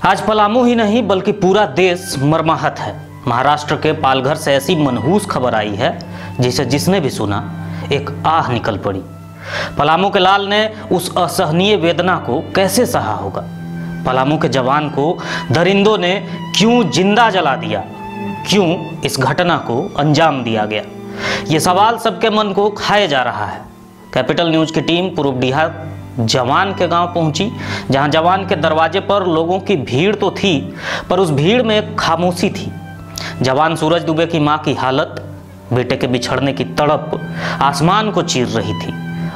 आज पलामू ही नहीं बल्कि पूरा देश मर्माहत है। महाराष्ट्र के पालघर से ऐसी मनहूस खबर आई है जिसे जिसने भी सुना एक आह निकल पड़ी। पलामू के लाल ने उस असहनीय वेदना को कैसे सहा होगा? पलामू के जवान को दरिंदों ने क्यों जिंदा जला दिया? क्यों इस घटना को अंजाम दिया गया? ये सवाल सबके मन को खाए जा रहा है। कैपिटल न्यूज की टीम पूर्वडीहा जवान के गांव पहुंची, जहां जवान के दरवाजे पर लोगों की भीड़ तो थी, पर उस भीड़ में एक खामोशी थी। जवान सूरज दुबे की मां की हालत, बेटे के बिछड़ने की तड़प आसमान को चीर रही थी।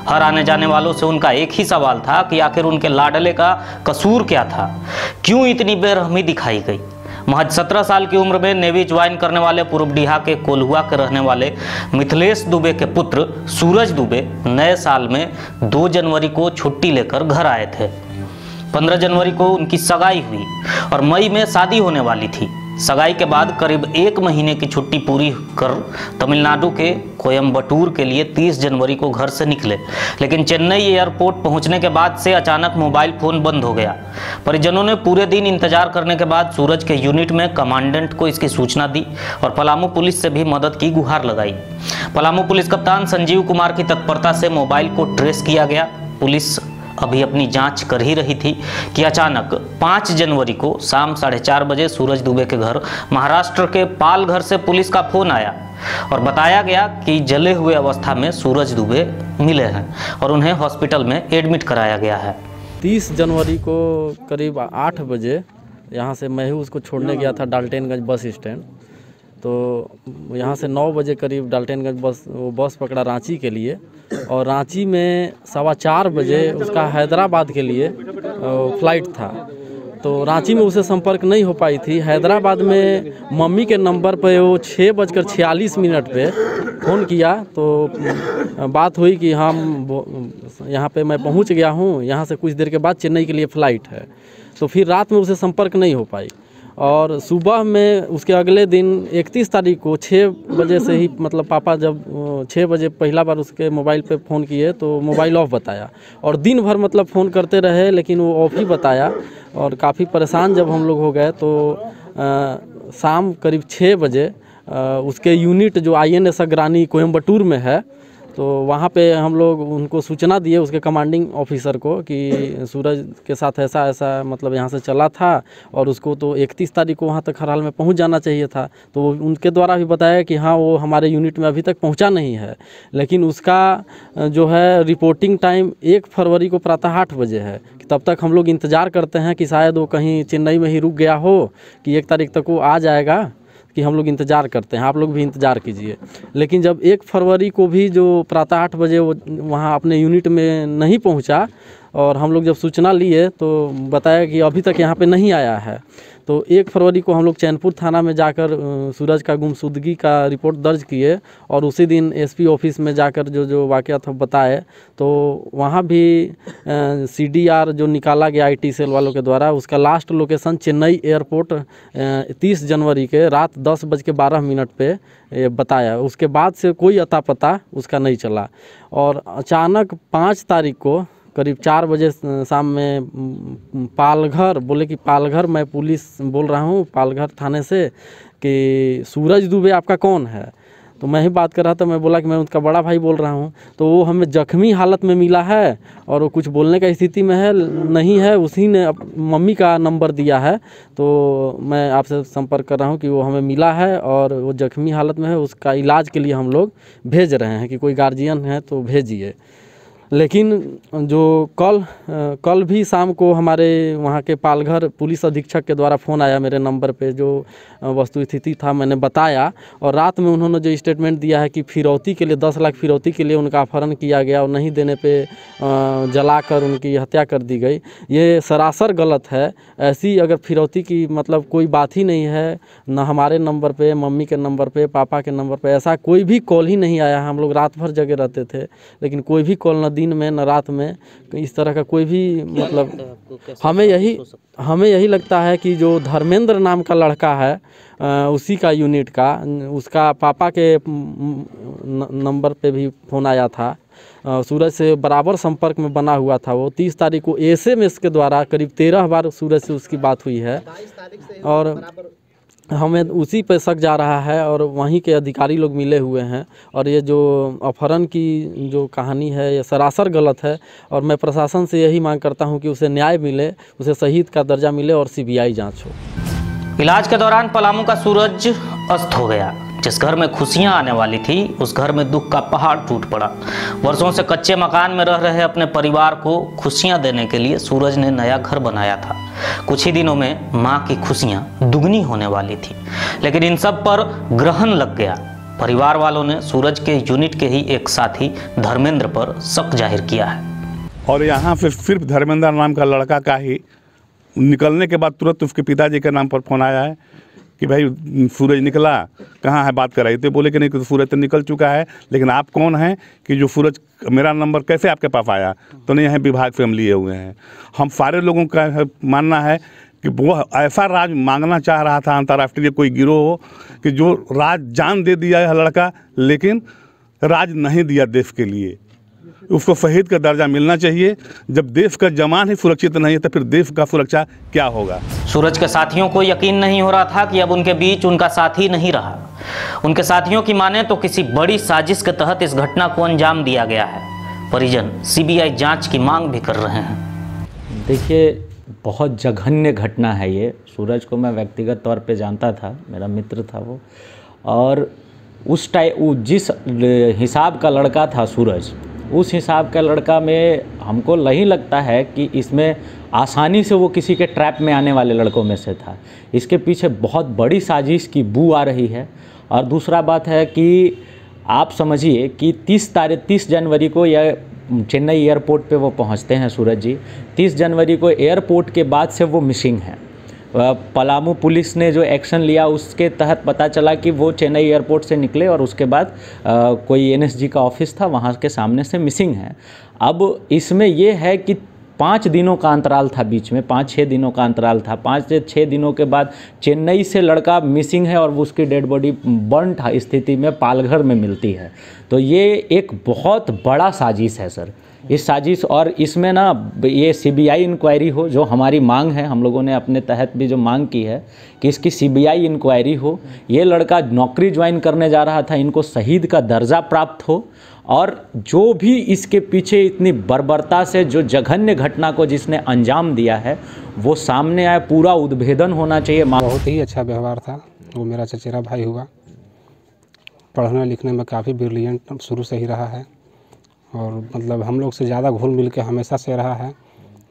हर आने जाने वालों से उनका एक ही सवाल था कि आखिर उनके लाडले का कसूर क्या था? क्यों इतनी बेरहमी दिखाई गई? महज 17 साल की उम्र में नेवी ज्वाइन करने वाले पूर्वडीहा के कोल्हुआ के रहने वाले मिथिलेश दुबे के पुत्र सूरज दुबे नए साल में 2 जनवरी को छुट्टी लेकर घर आए थे। 15 जनवरी को उनकी सगाई हुई और मई में शादी होने वाली थी। सगाई के बाद करीब 1 महीने की छुट्टी पूरी कर तमिलनाडु के कोयम्बटूर के लिए 30 जनवरी को घर से निकले, लेकिन चेन्नई एयरपोर्ट पहुंचने के बाद से अचानक मोबाइल फ़ोन बंद हो गया। परिजनों ने पूरे दिन इंतजार करने के बाद सूरज के यूनिट में कमांडेंट को इसकी सूचना दी और पलामू पुलिस से भी मदद की गुहार लगाई। पलामू पुलिस कप्तान संजीव कुमार की तत्परता से मोबाइल को ट्रेस किया गया। पुलिस अभी अपनी जांच कर ही रही थी कि अचानक 5 जनवरी को शाम 4:30 बजे सूरज दुबे के घर महाराष्ट्र के पालघर से पुलिस का फोन आया और बताया गया कि जले हुए अवस्था में सूरज दुबे मिले हैं और उन्हें हॉस्पिटल में एडमिट कराया गया है। 30 जनवरी को करीब 8 बजे यहाँ से मैं ही उसको छोड़ने गया था डाल्टनगंज बस स्टैंड। तो यहाँ से 9 बजे करीब डाल्टनगंज बस पकड़ा रांची के लिए, और रांची में 4:15 बजे उसका हैदराबाद के लिए फ़्लाइट था। तो रांची में उसे संपर्क नहीं हो पाई थी। हैदराबाद में मम्मी के नंबर पे वो 6:46 पे फ़ोन किया तो बात हुई कि हम यहाँ पे मैं पहुँच गया हूँ, यहाँ से कुछ देर के बाद चेन्नई के लिए फ़्लाइट है। तो फिर रात में उसे संपर्क नहीं हो पाई और सुबह में उसके अगले दिन 31 तारीख को 6 बजे से ही, मतलब पापा जब 6 बजे पहला बार उसके मोबाइल पे फ़ोन किए तो मोबाइल ऑफ बताया और दिन भर मतलब फ़ोन करते रहे लेकिन वो ऑफ ही बताया। और काफ़ी परेशान जब हम लोग हो गए तो शाम करीब 6 बजे उसके यूनिट जो INS अग्रानी कोयम्बटूर में है, तो वहाँ पे हम लोग उनको सूचना दिए उसके कमांडिंग ऑफिसर को कि सूरज के साथ ऐसा ऐसा मतलब यहाँ से चला था और उसको तो 31 तारीख को वहाँ तक हर हाल में पहुँच जाना चाहिए था। तो उनके द्वारा भी बताया कि हाँ वो हमारे यूनिट में अभी तक पहुँचा नहीं है, लेकिन उसका जो है रिपोर्टिंग टाइम 1 फरवरी को प्रातः 8 बजे है। तब तक हम लोग इंतज़ार करते हैं कि शायद वो कहीं चेन्नई में ही रुक गया हो कि 1 तारीख तक वो आ जाएगा, कि हम लोग इंतज़ार करते हैं, आप लोग भी इंतज़ार कीजिए। लेकिन जब 1 फरवरी को भी जो प्रातः 8 बजे वो वहाँ अपने यूनिट में नहीं पहुँचा और हम लोग जब सूचना लिए तो बताया कि अभी तक यहाँ पे नहीं आया है। तो 1 फरवरी को हम लोग चैनपुर थाना में जाकर सूरज का गुमशुदगी का रिपोर्ट दर्ज किए और उसी दिन SP ऑफिस में जाकर जो वाक़या था बताए। तो वहाँ भी CDR जो निकाला गया IT सेल वालों के द्वारा, उसका लास्ट लोकेशन चेन्नई एयरपोर्ट 30 जनवरी के रात 10:12 पे बताया। उसके बाद से कोई अता पता उसका नहीं चला और अचानक 5 तारीख को करीब 4 बजे शाम में पालघर बोले कि पालघर, मैं पुलिस बोल रहा हूँ पालघर थाने से, कि सूरज दुबे आपका कौन है? तो मैं ही बात कर रहा था, मैं बोला कि मैं उनका बड़ा भाई बोल रहा हूँ। तो वो हमें जख्मी हालत में मिला है और वो कुछ बोलने का स्थिति में है नहीं है, उसी ने मम्मी का नंबर दिया है। तो मैं आपसे संपर्क कर रहा हूँ कि वो हमें मिला है और वो जख्मी हालत में है, उसका इलाज के लिए हम लोग भेज रहे हैं कि कोई गार्जियन है तो भेजिए। लेकिन जो कल भी शाम को हमारे वहाँ के पालघर पुलिस अधीक्षक के द्वारा फ़ोन आया मेरे नंबर पे, जो वस्तु स्थिति था मैंने बताया और रात में उन्होंने जो स्टेटमेंट दिया है कि फिरौती के लिए 10 लाख फिरौती के लिए उनका अपहरण किया गया और नहीं देने पे जलाकर उनकी हत्या कर दी गई, ये सरासर गलत है। ऐसी अगर फिरौती की मतलब कोई बात ही नहीं है, न हमारे नंबर पे, मम्मी के नंबर पे, पापा के नंबर पे ऐसा कोई भी कॉल ही नहीं आया। हम लोग रात भर जगे रहते थे लेकिन कोई भी कॉल न दिन में न रात में इस तरह का कोई भी मतलब हमें यही लगता है कि जो धर्मेंद्र नाम का लड़का है उसी का यूनिट का, उसका पापा के नंबर पे भी फ़ोन आया था, सूरज से बराबर संपर्क में बना हुआ था। वो 30 तारीख को SMS के द्वारा करीब 13 बार सूरज से उसकी बात हुई है और हमें उसी पे शक जा रहा है और वहीं के अधिकारी लोग मिले हुए हैं। और ये जो अपहरण की जो कहानी है ये सरासर गलत है और मैं प्रशासन से यही मांग करता हूं कि उसे न्याय मिले, उसे शहीद का दर्जा मिले और CBI जांच हो। इलाज के दौरान पलामू का सूरज अस्त हो गया। जिस घर में खुशियां आने वाली थी उस घर में दुख का पहाड़ टूट पड़ा। वर्षों से कच्चे मकान में रह रहे अपने परिवार को खुशियां देने के लिए सूरज ने नया घर बनाया था। कुछ ही दिनों में मां की खुशियां दुगनी होने वाली थी, लेकिन इन सब पर ग्रहण लग गया। परिवार वालों ने सूरज के यूनिट के ही एक साथी धर्मेंद्र पर शक जाहिर किया है। और यहाँ पे सिर्फ धर्मेंद्र नाम का लड़का का ही निकलने के बाद तुरंत उसके पिताजी के नाम पर फ़ोन आया है कि भाई सूरज निकला, कहाँ है, बात कराई। तो बोले कि नहीं, सूरज तो निकल चुका है, लेकिन आप कौन हैं कि जो सूरज, मेरा नंबर कैसे आपके पास आया? तो नहीं, यहाँ विभाग से हम लिए हुए हैं। हम सारे लोगों का मानना है कि वो ऐसा राज मांगना चाह रहा था अंतर्राष्ट्रीय कोई गिरोह हो कि जो राज जान दे दिया है लड़का, लेकिन राज नहीं दिया देश के लिए। उसको शहीद का दर्जा मिलना चाहिए। जब देश का जवान ही सुरक्षित नहीं है तो फिर देश का सुरक्षा क्या होगा? सूरज के साथियों को यकीन नहीं हो रहा था कि अब उनके बीच उनका साथी नहीं रहा। उनके साथियों की माने तो किसी बड़ी साजिश के तहत इस घटना को अंजाम दिया गया है। परिजन CBI जांच की मांग भी कर रहे हैं। देखिए, बहुत जघन्य घटना है ये। सूरज को मैं व्यक्तिगत तौर पे जानता था, मेरा मित्र था वो, और उस टाइम जिस हिसाब का लड़का था सूरज, उस हिसाब का लड़का में हमको नहीं लगता है कि इसमें आसानी से वो किसी के ट्रैप में आने वाले लड़कों में से था। इसके पीछे बहुत बड़ी साजिश की बू आ रही है। और दूसरा बात है कि आप समझिए कि 30 जनवरी को यह चेन्नई एयरपोर्ट पे वो पहुंचते हैं सूरज जी। 30 जनवरी को एयरपोर्ट के बाद से वो मिसिंग हैं। पलामू पुलिस ने जो एक्शन लिया उसके तहत पता चला कि वो चेन्नई एयरपोर्ट से निकले और उसके बाद कोई NSG का ऑफिस था, वहाँ के सामने से मिसिंग है। अब इसमें ये है कि 5 दिनों का अंतराल था, बीच में 5-6 दिनों का अंतराल था। 5 से 6 दिनों के बाद चेन्नई से लड़का मिसिंग है और उसकी डेड बॉडी बर्न स्थिति में पालघर में मिलती है। तो ये एक बहुत बड़ा साजिश है सर, इस साजिश। और इसमें ना ये CBI इंक्वायरी हो, जो हमारी मांग है। हम लोगों ने अपने तहत भी जो मांग की है कि इसकी CBI इंक्वायरी हो। ये लड़का नौकरी ज्वाइन करने जा रहा था, इनको शहीद का दर्जा प्राप्त हो, और जो भी इसके पीछे इतनी बर्बरता से जो जघन्य घटना को जिसने अंजाम दिया है वो सामने आए, पूरा उद्भेदन होना चाहिए। बहुत ही अच्छा व्यवहार था। वो मेरा चचेरा भाई हुआ, पढ़ने लिखने में काफ़ी ब्रिलियंट शुरू से ही रहा है और मतलब हम लोग से ज़्यादा घुल मिल के हमेशा से रहा है।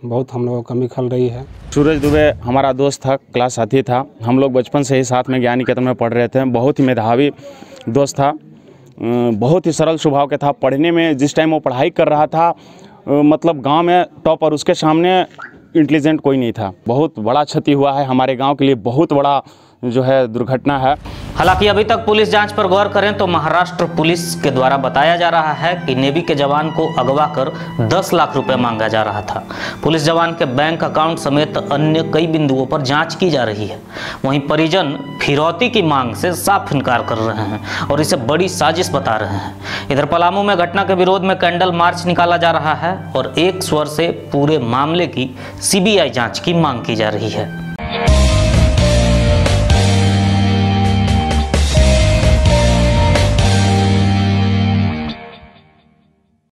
बहुत हम लोगों को कमी खल रही है। सूरज दुबे हमारा दोस्त था, क्लास साथी था। हम लोग बचपन से ही साथ में ज्ञान निकेतन में पढ़ रहे थे। बहुत ही मेधावी दोस्त था, बहुत ही सरल स्वभाव के था। पढ़ने में जिस टाइम वो पढ़ाई कर रहा था, मतलब गांव में टॉप, और उसके सामने इंटेलिजेंट कोई नहीं था। बहुत बड़ा क्षति हुआ है, हमारे गांव के लिए बहुत बड़ा जो है दुर्घटना है। हालांकि अभी तक पुलिस जांच पर गौर करें तो महाराष्ट्र पुलिस के द्वारा बताया जा रहा है कि नेवी के जवान को अगवा कर 10 लाख रुपए मांगा जा रहा था। पुलिस जवान के बैंक अकाउंट समेत अन्य कई बिंदुओं पर जांच की जा रही है। वहीं परिजन फिरौती की मांग से साफ इनकार कर रहे हैं और इसे बड़ी साजिश बता रहे हैं। इधर पलामू में घटना के विरोध में कैंडल मार्च निकाला जा रहा है और एक स्वर से पूरे मामले की CBI जांच की मांग की जा रही है।